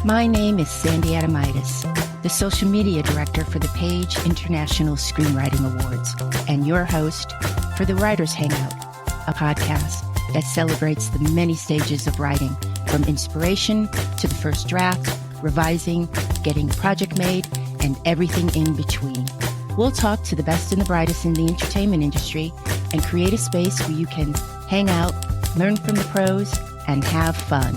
My name is Sandy Adomaitis, the social media director for the Page International Screenwriting Awards, and your host for the Writers Hangout, a podcast that celebrates the many stages of writing, from inspiration to the first draft, revising, getting a project made, and everything in between. We'll talk to the best and the brightest in the entertainment industry and create a space where you can hang out, learn from the pros, and have fun.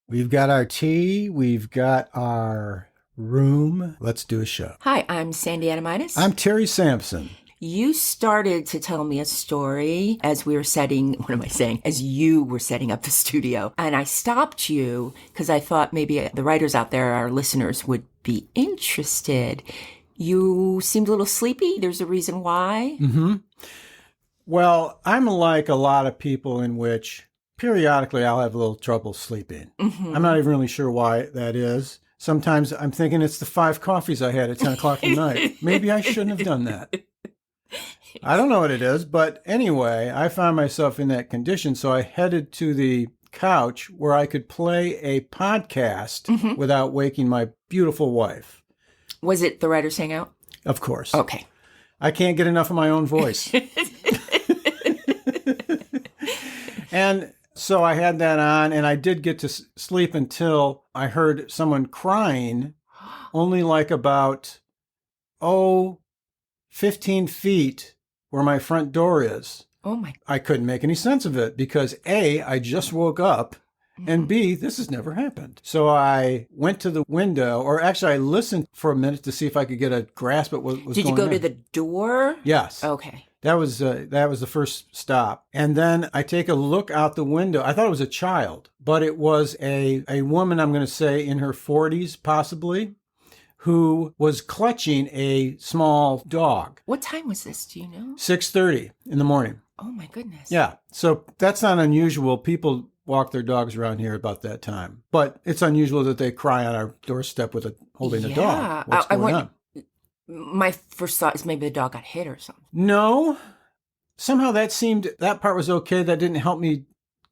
We've got our tea. We've got our room. Let's do a show. Hi, I'm Sandy Adomaitis. I'm Terry Sampson. You started to tell me a story as we were as you were setting up the studio. And I stopped you because I thought maybe the writers out there, our listeners, would be interested. You seemed a little sleepy. There's a reason why. Mm-hmm. Well, I'm like a lot of people in which periodically I'll have a little trouble sleeping. Mm-hmm. I'm not even really sure why that is. Sometimes I'm thinking it's the 5 coffees I had at 10 o'clock at night. Maybe I shouldn't have done that. I don't know what it is, but anyway, I found myself in that condition, so I headed to the couch where I could play a podcast without waking my beautiful wife. Was it the Writers Hangout? Of course. Okay. I can't get enough of my own voice. And so I had that on, and I did get to sleep until I heard someone crying, only like about, 15 feet where my front door is. Oh my. I couldn't make any sense of it because A, I just woke up, and B, this has never happened. So I went to the window, or actually I listened for a minute to see if I could get a grasp at what was going on. Did you go to the door? Yes. Okay. That was the first stop. And then I take a look out the window. I thought it was a child, but it was a woman, I'm going to say in her 40s possibly, who was clutching a small dog. What time was this? Do you know? 6:30 in the morning. Oh my goodness. Yeah. So that's not unusual. People walk their dogs around here about that time. But it's unusual that they cry on our doorstep holding a dog. What's going on? My first thought is maybe the dog got hit or something. No. Somehow that part was okay. That didn't help me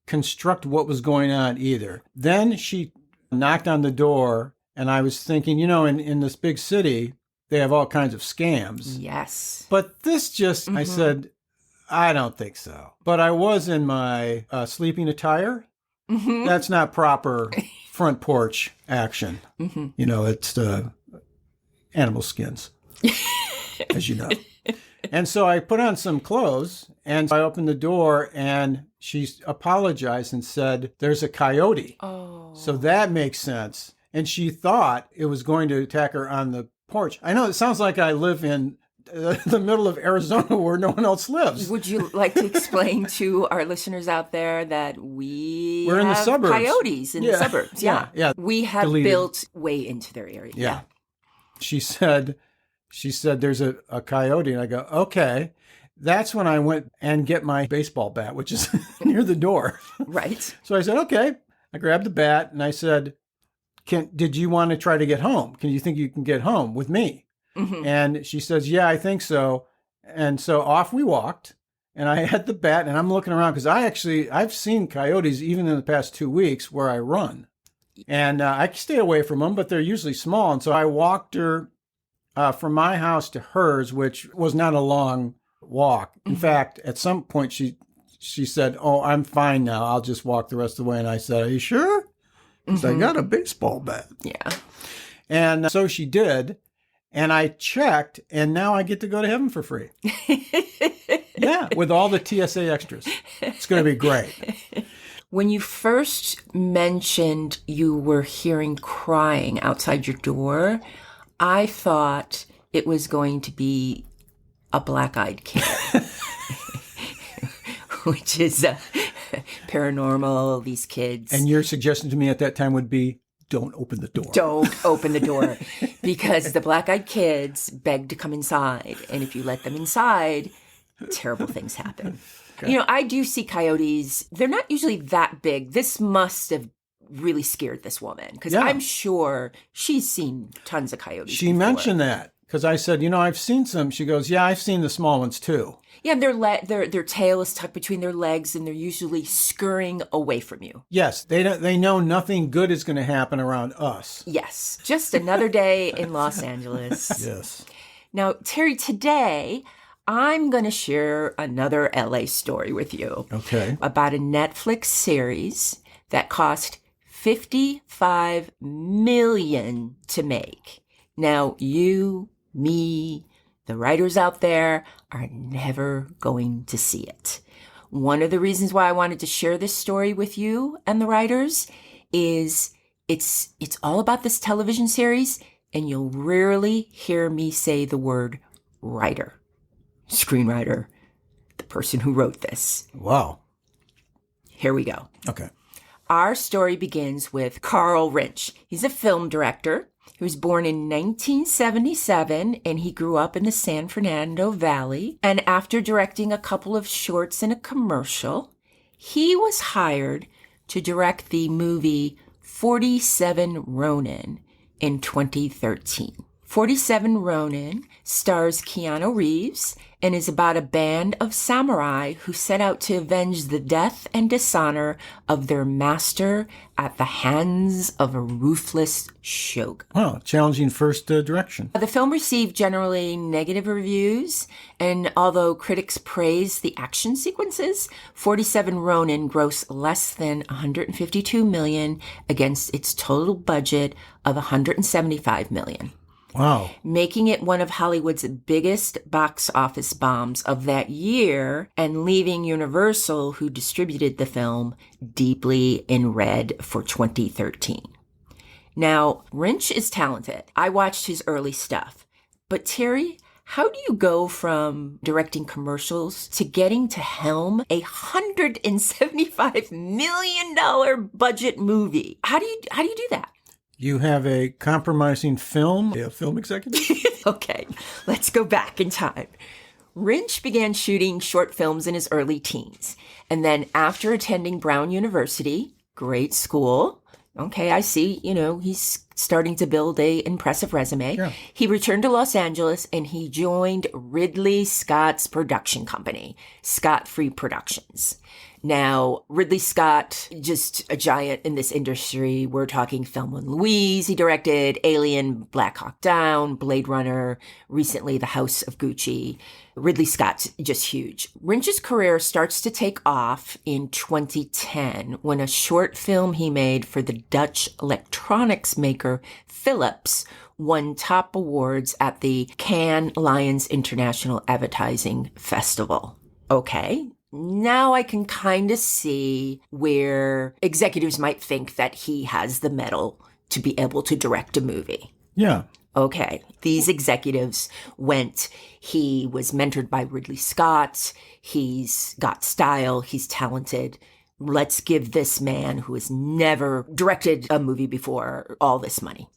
construct what was going on either. Then she knocked on the door, and I was thinking, in this big city, they have all kinds of scams. Yes. But this just, I said, I don't think so. But I was in my sleeping attire. Mm-hmm. That's not proper front porch action. Mm-hmm. It's animal skins, as you know. And so I put on some clothes, and I opened the door, and she apologized and said, "There's a coyote." Oh. So that makes sense. And she thought it was going to attack her on the porch. I know it sounds like I live in the middle of Arizona where no one else lives. Would you like to explain to our listeners out there that we're in the suburbs. Coyotes in the suburbs? Yeah. We have built way into their area. Yeah. She said, there's a coyote. And I go, okay. That's when I went and get my baseball bat, which is near the door. Right. So I said, okay. I grabbed the bat and I said, did you want to try to get home? You think you can get home with me? Mm-hmm. And she says, yeah, I think so. And so off we walked, and I had the bat, and I'm looking around because I've seen coyotes even in the past 2 weeks where I run. And I stay away from them, but they're usually small. And so I walked her from my house to hers, which was not a long walk. In fact, at some point she said, "Oh, I'm fine now. I'll just walk the rest of the way." And I said, "Are you sure?" Because I got a baseball bat. Yeah. And so she did. And I checked, and now I get to go to heaven for free. Yeah, with all the TSA extras. It's going to be great. When you first mentioned you were hearing crying outside your door, I thought it was going to be a black-eyed kid, which is paranormal, these kids. And your suggestion to me at that time would be, don't open the door. Don't open the door, because the black-eyed kids beg to come inside. And if you let them inside, terrible things happen. Okay. I do see coyotes. They're not usually that big. This must have really scared this woman, because I'm sure she's seen tons of coyotes She before. mentioned that. Because I said, I've seen some. She goes, yeah, I've seen the small ones too. Yeah, and their tail is tucked between their legs, and they're usually scurrying away from you. Yes, they know nothing good is going to happen around us. Yes, just another day in Los Angeles. Yes. Now, Terry, today I'm going to share another LA story with you. Okay. About a Netflix series that cost $55 million to make. Now, you, me, the writers out there are never going to see it. One of the reasons why I wanted to share this story with you and the writers is it's all about this television series, and you'll rarely hear me say the word writer, screenwriter, the person who wrote this. Wow. Here we go. Okay. Our story begins with Carl Rinsch. He's a film director. He was born in 1977, and he grew up in the San Fernando Valley. And after directing a couple of shorts and a commercial, he was hired to direct the movie 47 Ronin in 2013. 47 Ronin stars Keanu Reeves and is about a band of samurai who set out to avenge the death and dishonor of their master at the hands of a ruthless shogun. Wow, challenging first direction. The film received generally negative reviews, and although critics praised the action sequences, 47 Ronin grossed less than $152 million against its total budget of $175 million. Wow. Making it one of Hollywood's biggest box office bombs of that year, and leaving Universal, who distributed the film, deeply in red for 2013. Now, Rinsch is talented. I watched his early stuff. But Terry, how do you go from directing commercials to getting to helm a $175 million budget movie? How do you do that? You have a compromising film executive? Okay, let's go back in time. Rinsch began shooting short films in his early teens. And then after attending Brown University, great school, okay, I see, he's starting to build an impressive resume. Yeah. He returned to Los Angeles and he joined Ridley Scott's production company, Scott Free Productions. Now, Ridley Scott, just a giant in this industry. We're talking Thelma and Louise. He directed Alien, Black Hawk Down, Blade Runner, recently The House of Gucci. Ridley Scott's just huge. Rinsch's career starts to take off in 2010 when a short film he made for the Dutch electronics maker Philips won top awards at the Cannes Lions International Advertising Festival. Okay. Now I can kind of see where executives might think that he has the mettle to be able to direct a movie. Yeah. Okay. These executives he was mentored by Ridley Scott. He's got style. He's talented. Let's give this man who has never directed a movie before all this money.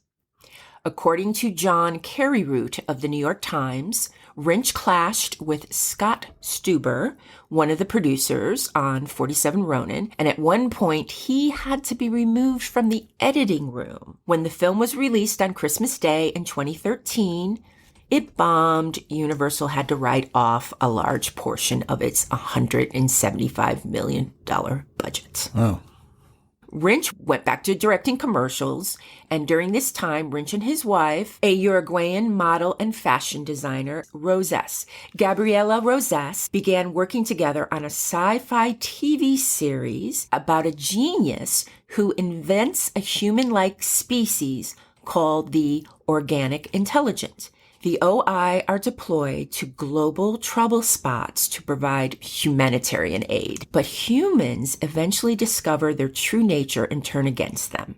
According to John Carreyrou of the New York Times, Rinsch clashed with Scott Stuber, one of the producers on 47 Ronin, and at one point he had to be removed from the editing room. When the film was released on Christmas Day in 2013, it bombed. Universal had to write off a large portion of its $175 million budget. Oh. Rinsch went back to directing commercials, and during this time, Rinsch and his wife, a Uruguayan model and fashion designer, Gabriela Rosas, began working together on a sci-fi TV series about a genius who invents a human-like species called the organic intelligence. The OI are deployed to global trouble spots to provide humanitarian aid, but humans eventually discover their true nature and turn against them.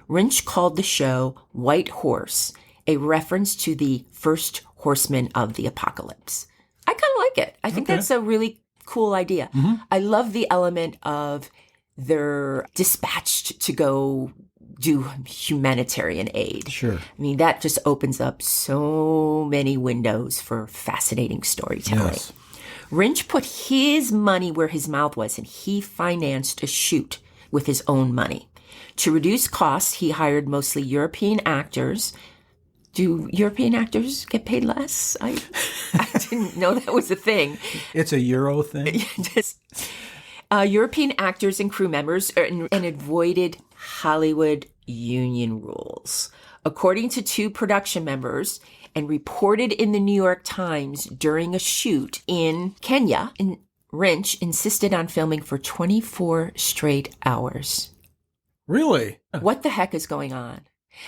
Rinsch called the show White Horse, a reference to the first horseman of the apocalypse. I kind of like it. I think that's a really cool idea. Mm-hmm. I love the element of they're dispatched to go do humanitarian aid. Sure. I mean, that just opens up so many windows for fascinating storytelling. Yes. Rinsch put his money where his mouth was, and he financed a shoot with his own money. To reduce costs, he hired mostly European actors, Do European actors get paid less? I didn't know that was a thing. It's a Euro thing. European actors and crew members and avoided Hollywood union rules. According to 2 production members, and reported in the New York Times during a shoot in Kenya, Rinsch insisted on filming for 24 straight hours. Really? What the heck is going on?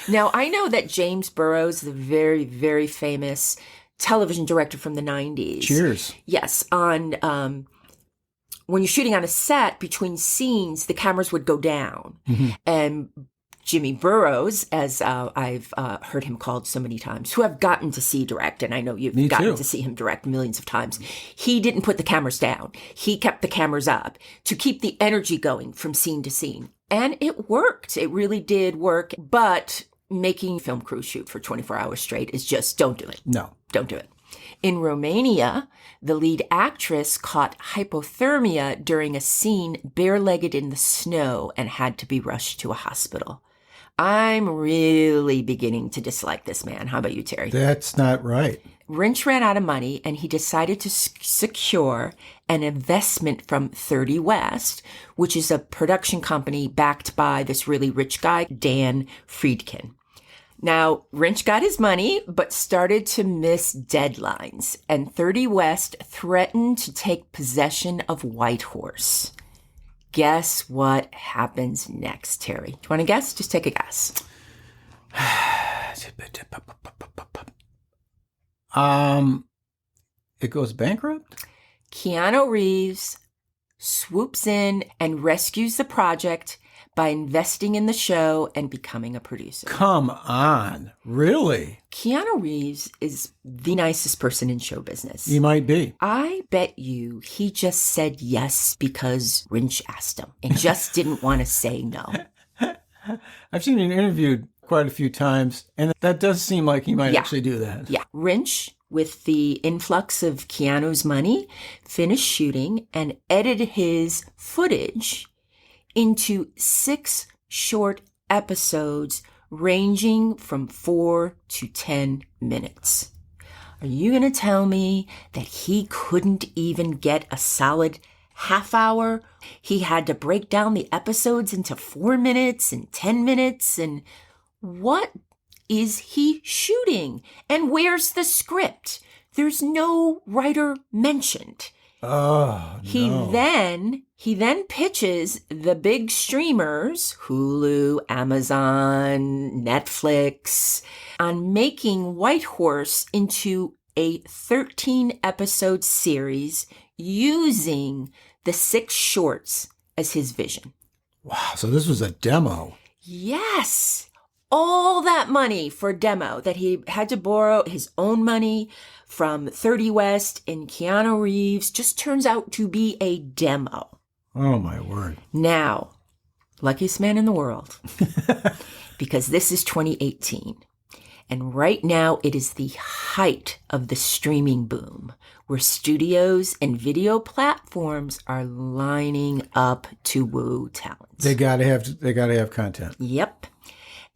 Now, I know that James Burrows, the very, very famous television director from the 90s. Cheers. Yes. When you're shooting on a set, between scenes, the cameras would go down. Mm-hmm. And Jimmy Burrows, as I've heard him called so many times, who I've gotten to see direct, and I know you've gotten to see him direct millions of times, he didn't put the cameras down. He kept the cameras up to keep the energy going from scene to scene. And it worked. It really did work. But making film crew shoot for 24 hours straight is just, don't do it. No. Don't do it. In Romania, the lead actress caught hypothermia during a scene bare-legged in the snow and had to be rushed to a hospital. I'm really beginning to dislike this man. How about you, Terry? That's not right. Rinsch ran out of money and he decided to secure an investment from 30 West, which is a production company backed by this really rich guy, Dan Friedkin. Now, Rinsch got his money, but started to miss deadlines, and 30 West threatened to take possession of Whitehorse. Guess what happens next, Terry? Do you want to guess? Just take a guess. It goes bankrupt? Keanu Reeves swoops in and rescues the project by investing in the show and becoming a producer. Come on. Really? Keanu Reeves is the nicest person in show business. He might be. I bet you he just said yes because Rinsch asked him and just didn't want to say no. I've seen him interviewed quite a few times, and that does seem like he might actually do that. Yeah. Rinsch, with the influx of Keanu's money, finished shooting and edited his footage into 6 short episodes ranging from 4 to 10 minutes. Are you going to tell me that he couldn't even get a solid half hour? He had to break down the episodes into 4 minutes and 10 minutes. And what is he shooting? And where's the script? There's no writer mentioned. Oh, no. He then pitches the big streamers, Hulu, Amazon, Netflix, on making Whitehorse into a 13-episode series using the 6 shorts as his vision. Wow, so this was a demo. Yes. All that money for a demo that he had to borrow his own money from 30 West and Keanu Reeves just turns out to be a demo. Oh, my word. Now, luckiest man in the world, because this is 2018. And right now it is the height of the streaming boom, where studios and video platforms are lining up to woo talent. They gotta have content. Yep.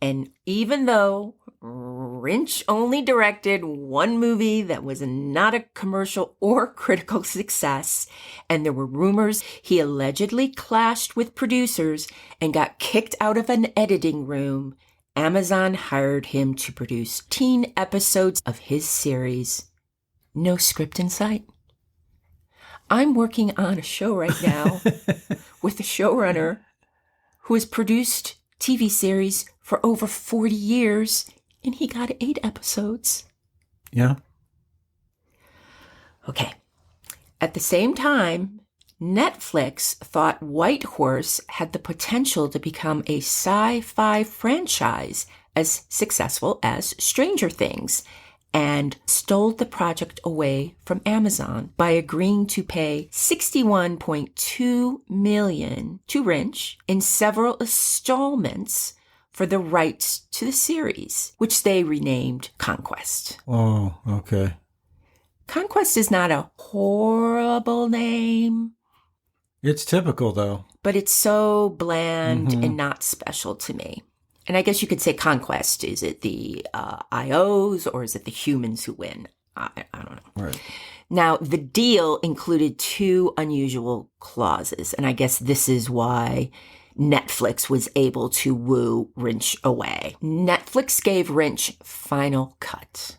And even though Rinsch only directed 1 movie that was not a commercial or critical success, and there were rumors he allegedly clashed with producers and got kicked out of an editing room, Amazon hired him to produce 10 episodes of his series, No Script in Sight. I'm working on a show right now with a showrunner who has produced TV series for over 40 years, and he got 8 episodes. Yeah. Okay. At the same time, Netflix thought Whitehorse had the potential to become a sci-fi franchise as successful as Stranger Things, and stole the project away from Amazon by agreeing to pay $61.2 million to Rinsch in several installments for the rights to the series, which they renamed Conquest. Oh, okay. Conquest is not a horrible name. It's typical, though. But it's so bland and not special to me. And I guess you could say conquest. Is it the IOs or is it the humans who win? I don't know. Right. Now, the deal included 2 unusual clauses, and I guess this is why Netflix was able to woo Rinsch away. Netflix gave Rinsch final cut.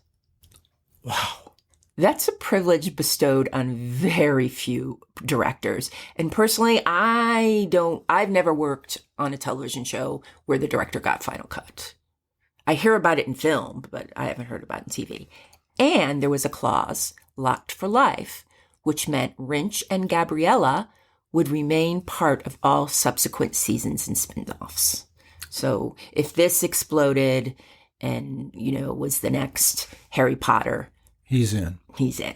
Wow. That's a privilege bestowed on very few directors. And personally, I've never worked on a television show where the director got final cut. I hear about it in film, but I haven't heard about it in TV. And there was a clause, locked for life, which meant Rinsch and Gabriella would remain part of all subsequent seasons and spin-offs. So if this exploded and, was the next Harry Potter, he's in. He's in.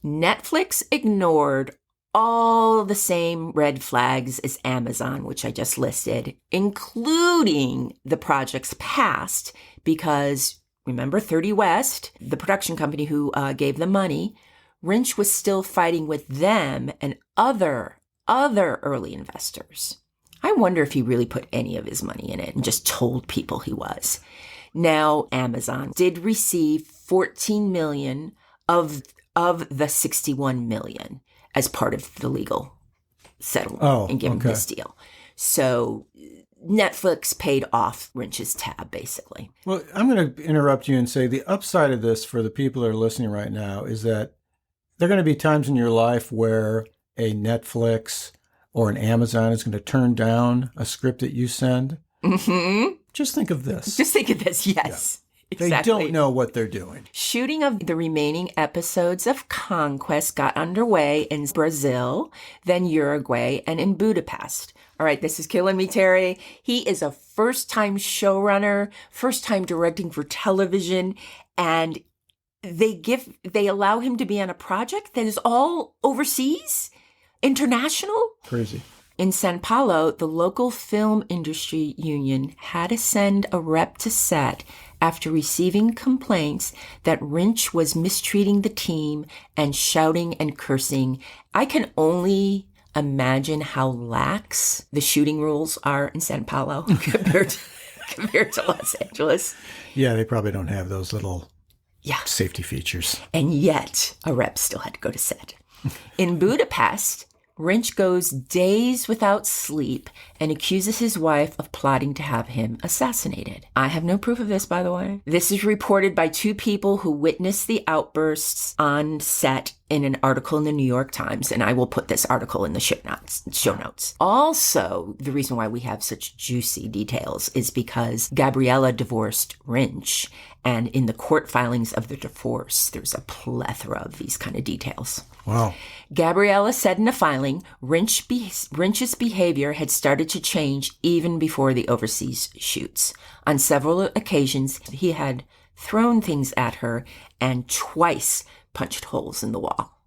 Netflix ignored all the same red flags as Amazon, which I just listed, including the project's past, because remember 30 West, the production company who gave them money, Rinsch was still fighting with them and other early investors. I wonder if he really put any of his money in it and just told people he was. Now, Amazon did receive $14 million of the $61 million as part of the legal settlement and given this deal. So Netflix paid off Rinsch's tab, basically. Well, I'm going to interrupt you and say the upside of this for the people that are listening right now is that there are going to be times in your life where a Netflix or an Amazon is going to turn down a script that you send. Mm-hmm. Just think of this. Just think of this, yes. Yeah. Exactly. They don't know what they're doing. Shooting of the remaining episodes of Conquest got underway in Brazil, then Uruguay, and in Budapest. All right, this is killing me, Terry. He is a first-time showrunner, first-time directing for television, and they allow him to be on a project that is all overseas, international. Crazy. In São Paulo, the local film industry union had to send a rep to set after receiving complaints that Rinsch was mistreating the team and shouting and cursing. I can only imagine how lax the shooting rules are in São Paulo compared to Los Angeles. Yeah, they probably don't have those little safety features. And yet, a rep still had to go to set. In Budapest, Rinsch goes days without sleep and accuses his wife of plotting to have him assassinated. I have no proof of this, by the way. This is reported by 2 people who witnessed the outbursts on set in an article in the New York Times, and I will put this article in the show notes. Also, the reason why we have such juicy details is because Gabriella divorced Rinsch, and in the court filings of the divorce, there's a plethora of these kind of details. Wow. Gabriella said in a filing, Rinsch's behavior had started to change even before the overseas shoots. On several occasions, he had thrown things at her and twice punched holes in the wall.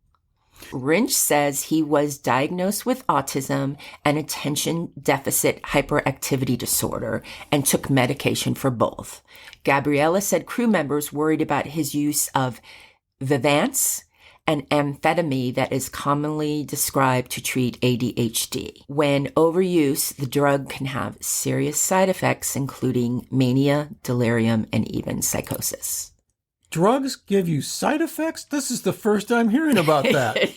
Rinsch says he was diagnosed with autism and attention deficit hyperactivity disorder and took medication for both. Gabriella said crew members worried about his use of Vyvanse, an amphetamine that is commonly described to treat ADHD. When overuse, the drug can have serious side effects, including mania, delirium, and even psychosis. Drugs give you side effects? This is the first I'm hearing about that.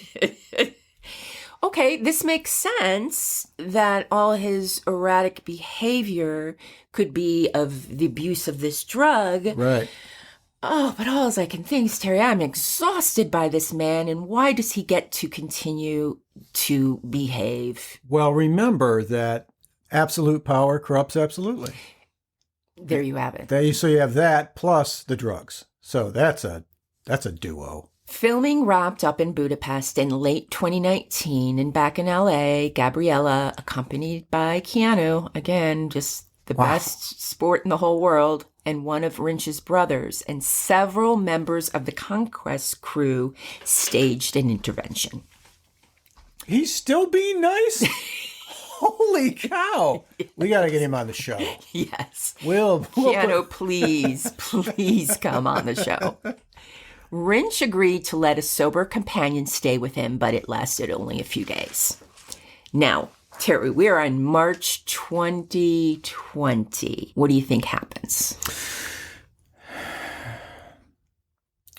Okay, this makes sense that all his erratic behavior could be of the abuse of this drug. Right. Oh, but all I can think is, Terry, I'm exhausted by this man, and why does he get to continue to behave? Well, remember that absolute power corrupts absolutely. There you have it. So you have that plus the drugs. So that's a duo. Filming wrapped up in Budapest in late 2019, and back in LA, Gabriella, accompanied by Keanu, again, just the best sport in the whole world, and one of Rinsch's brothers, and several members of the Conquest crew staged an intervention. He's still being nice? Holy cow. We got to get him on the show. Yes. Keanu, please come on the show. Rinsch agreed to let a sober companion stay with him, but it lasted only a few days. Now, Terry, we are on March 2020. What do you think happens?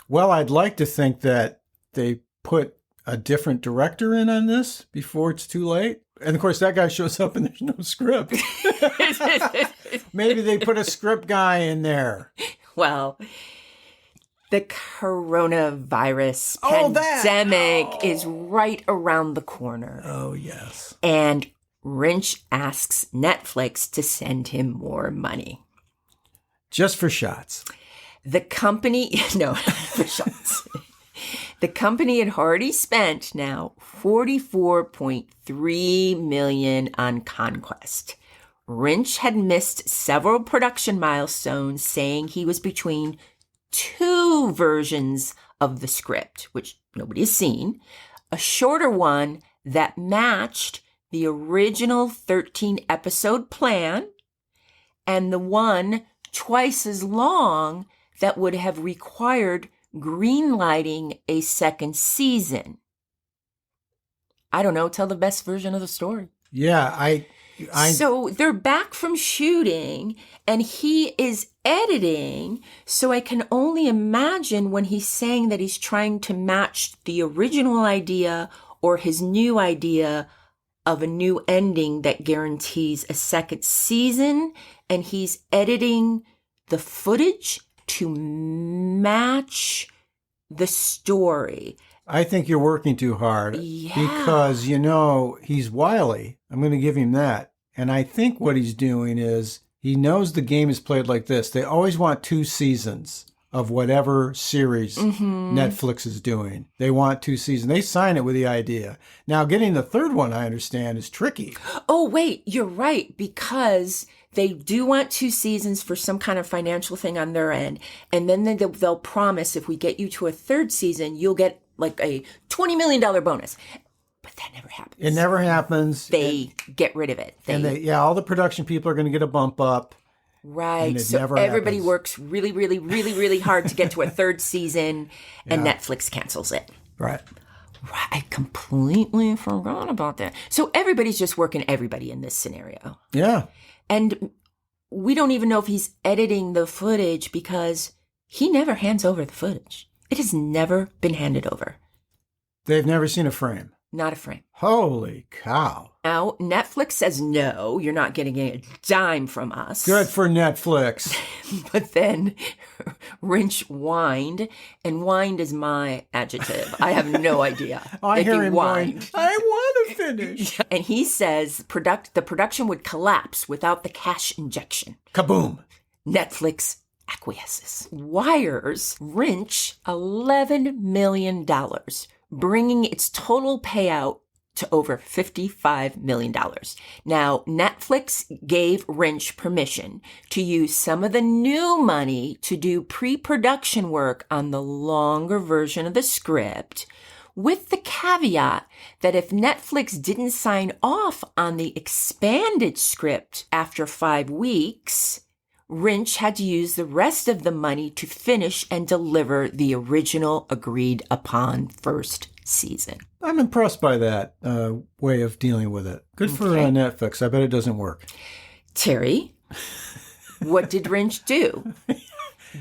Well, I'd like to think that they put a different director in on this before it's too late. And of course, that guy shows up and there's no script. Maybe they put a script guy in there. Well, the coronavirus pandemic is right around the corner. Oh, yes. And Rinsch asks Netflix to send him more money. Just for shots. The company, no, for shots. The company had already spent now $44.3 million on Conquest. Rinsch had missed several production milestones, saying he was between two versions of the script, which nobody has seen, a shorter one that matched the original 13-episode plan, and the one twice as long that would have required greenlighting a second season. I don't know, tell the best version of the story. Yeah, So they're back from shooting and he is editing. So I can only imagine when he's saying that he's trying to match the original idea or his new idea of a new ending that guarantees a second season, and he's editing the footage to match the story. I think you're working too hard because, he's wily. I'm going to give him that. And I think what he's doing is he knows the game is played like this. They always want 2 seasons of whatever series Netflix is doing. They want 2 seasons. They sign it with the idea. Now, getting the third one, I understand, is tricky. Oh, wait, you're right, because they do want 2 seasons for some kind of financial thing on their end. And then they'll promise if we get you to a 3rd season, you'll get like a $20 million bonus. But that never happens. It never happens. They get rid of it. All the production people are going to get a bump up. Right. So everybody works really, really, really, really hard to get to a 3rd season, and Netflix cancels it. Right. I completely forgot about that. So everybody's just working everybody in this scenario. Yeah. And we don't even know if he's editing the footage because he never hands over the footage. It has never been handed over. They've never seen a frame. Not a frame. Holy cow. Now, Netflix says, no, you're not getting a dime from us. Good for Netflix. But then Rinsch whined, and whined is my adjective. I have no idea. I hear him whined. I want to finish. And he says the production would collapse without the cash injection. Kaboom. Netflix acquiesces. Wires Rinsch $11 million, bringing its total payout to over $55 million. Now, Netflix gave Rinsch permission to use some of the new money to do pre-production work on the longer version of the script, with the caveat that if Netflix didn't sign off on the expanded script after 5 weeks, Rinsch had to use the rest of the money to finish and deliver the original agreed upon first season. I'm impressed by that way of dealing with it. Good for Netflix. I bet it doesn't work. Terry, what did Rinsch do?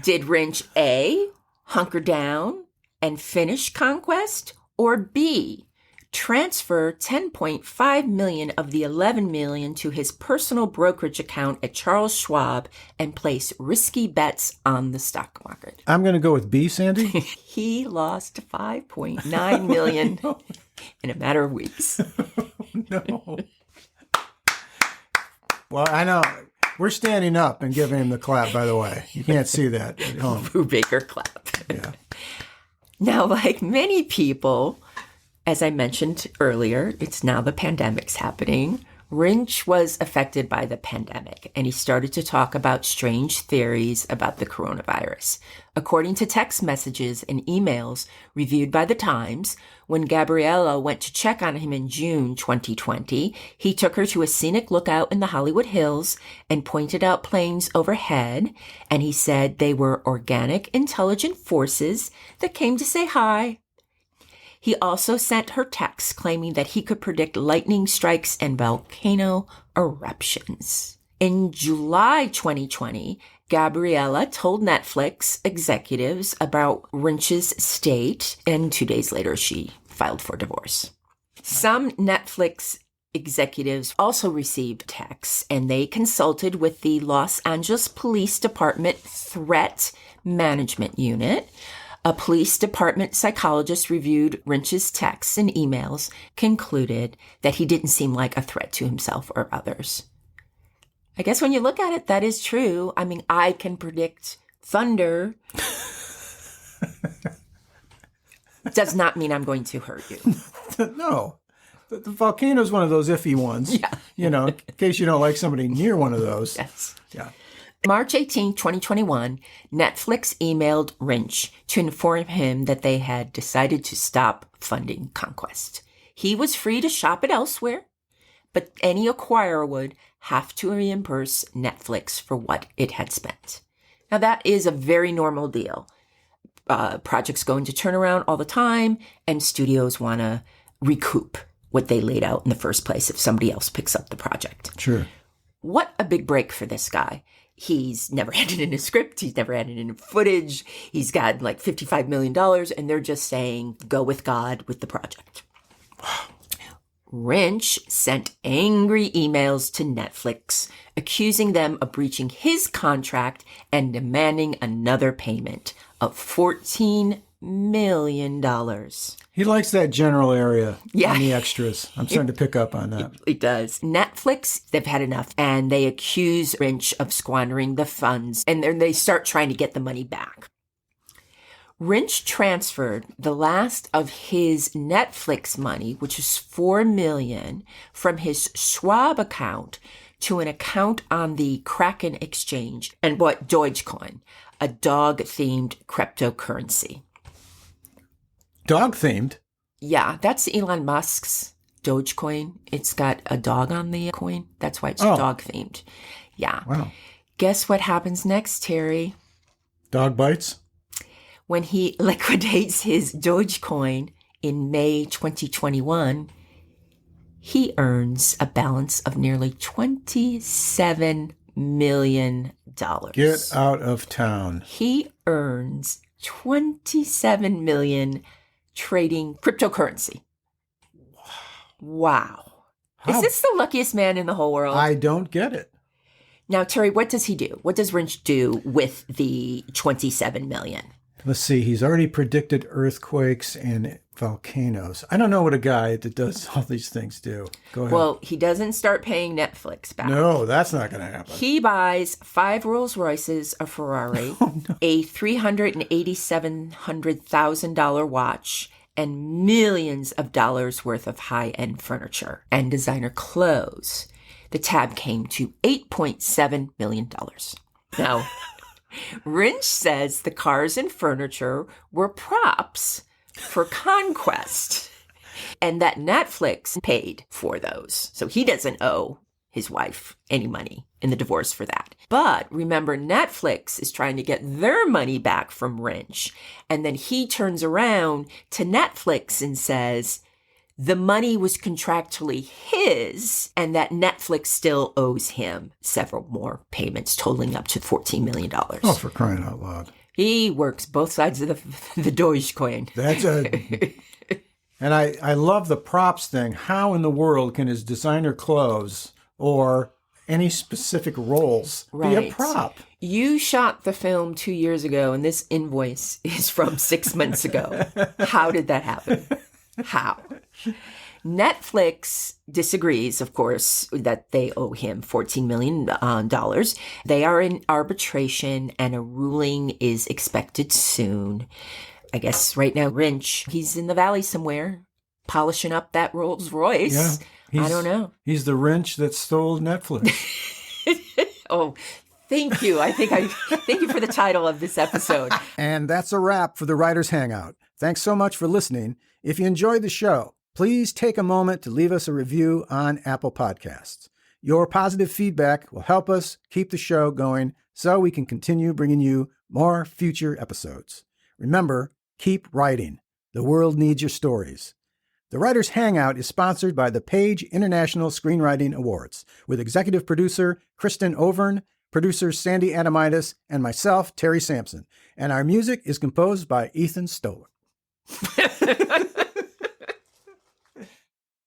Did Rinsch A, hunker down and finish Conquest, or B, transfer $10.5 million of the $11 million to his personal brokerage account at Charles Schwab and place risky bets on the stock market? I'm going to go with B, Sandy. He lost $5.9 million in a matter of weeks. No. Well, I know. We're standing up and giving him the clap, by the way. You can't see that at home. Brubaker clap. Yeah. Now, like many people, as I mentioned earlier, it's now the pandemic's happening. Rinsch was affected by the pandemic, and he started to talk about strange theories about the coronavirus. According to text messages and emails reviewed by The Times, when Gabriella went to check on him in June 2020, he took her to a scenic lookout in the Hollywood Hills and pointed out planes overhead, and he said they were organic, intelligent forces that came to say hi. He also sent her texts claiming that he could predict lightning strikes and volcano eruptions. In July 2020, Gabriella told Netflix executives about Rinsch's state, and 2 days later, she filed for divorce. Some Netflix executives also received texts, and they consulted with the Los Angeles Police Department Threat Management Unit. A police department psychologist reviewed Rinsch's texts and emails, concluded that he didn't seem like a threat to himself or others. I guess when you look at it, that is true. I mean, I can predict thunder. Does not mean I'm going to hurt you. No. The volcano is one of those iffy ones. Yeah. In case you don't like somebody near one of those. Yes. Yeah. March 18, 2021, Netflix emailed Rinsch to inform him that they had decided to stop funding Conquest. He was free to shop it elsewhere, but any acquirer would have to reimburse Netflix for what it had spent. Now, that is a very normal deal. Projects go into turnaround all the time, and studios want to recoup what they laid out in the first place if somebody else picks up the project. Sure. What a big break for this guy. He's never handed in a script. He's never handed in footage. He's got like $55 million, and they're just saying, go with God with the project. Rinsch sent angry emails to Netflix, accusing them of breaching his contract and demanding another payment of $14 million. He likes that general area Yeah. on the extras. I'm starting to pick up on that. It does. Netflix, they've had enough, and they accuse Rinsch of squandering the funds, and then they start trying to get the money back. Rinsch transferred the last of his Netflix money, which is $4 million, from his Schwab account to an account on the Kraken exchange and bought Dogecoin, a dog-themed cryptocurrency. Dog-themed? Yeah, that's Elon Musk's Dogecoin. It's got a dog on the coin. That's why it's dog-themed. Yeah. Wow. Guess what happens next, Terry? Dog bites? When he liquidates his Dogecoin in May 2021, he earns a balance of nearly $27 million. Get out of town. He earns $27 million trading cryptocurrency. Wow. Is this the luckiest man in the whole world? I don't get it. Now, Terry, what does he do? What does Rinsch do with the $27 million? Let's see. He's already predicted earthquakes and volcanoes. I don't know what a guy that does all these things do. Go ahead. Well, he doesn't start paying Netflix back. No, that's not going to happen. He buys 5 Rolls Royces, a Ferrari, a $387,000 watch, and millions of dollars worth of high-end furniture and designer clothes. The tab came to $8.7 million. Now, Rinsch says the cars and furniture were props for Conquest and that Netflix paid for those. So he doesn't owe his wife any money in the divorce for that. But remember, Netflix is trying to get their money back from Rinsch. And then he turns around to Netflix and says the money was contractually his and that Netflix still owes him several more payments totaling up to $14 million. Oh, for crying out loud. He works both sides of the Dogecoin. That's and I love the props thing. How in the world can his designer clothes or any specific roles be a prop? You shot the film 2 years ago, and this invoice is from 6 months ago. How did that happen? How? Netflix disagrees, of course, that they owe him $14 million. They are in arbitration, and a ruling is expected soon. I guess right now, Rinsch, he's in the valley somewhere, polishing up that Rolls Royce. Yeah, I don't know. He's the Rinsch that stole Netflix. Oh, thank you. Thank you for the title of this episode. And that's a wrap for the Writers Hangout. Thanks so much for listening. If you enjoyed the show, please take a moment to leave us a review on Apple Podcasts. Your positive feedback will help us keep the show going so we can continue bringing you more future episodes. Remember, keep writing. The world needs your stories. The Writers Hangout is sponsored by the Page International Screenwriting Awards, with executive producer Kristin Overn, producers Sandy Adomaitis, and myself, Terry Sampson. And our music is composed by Ethan Stoller.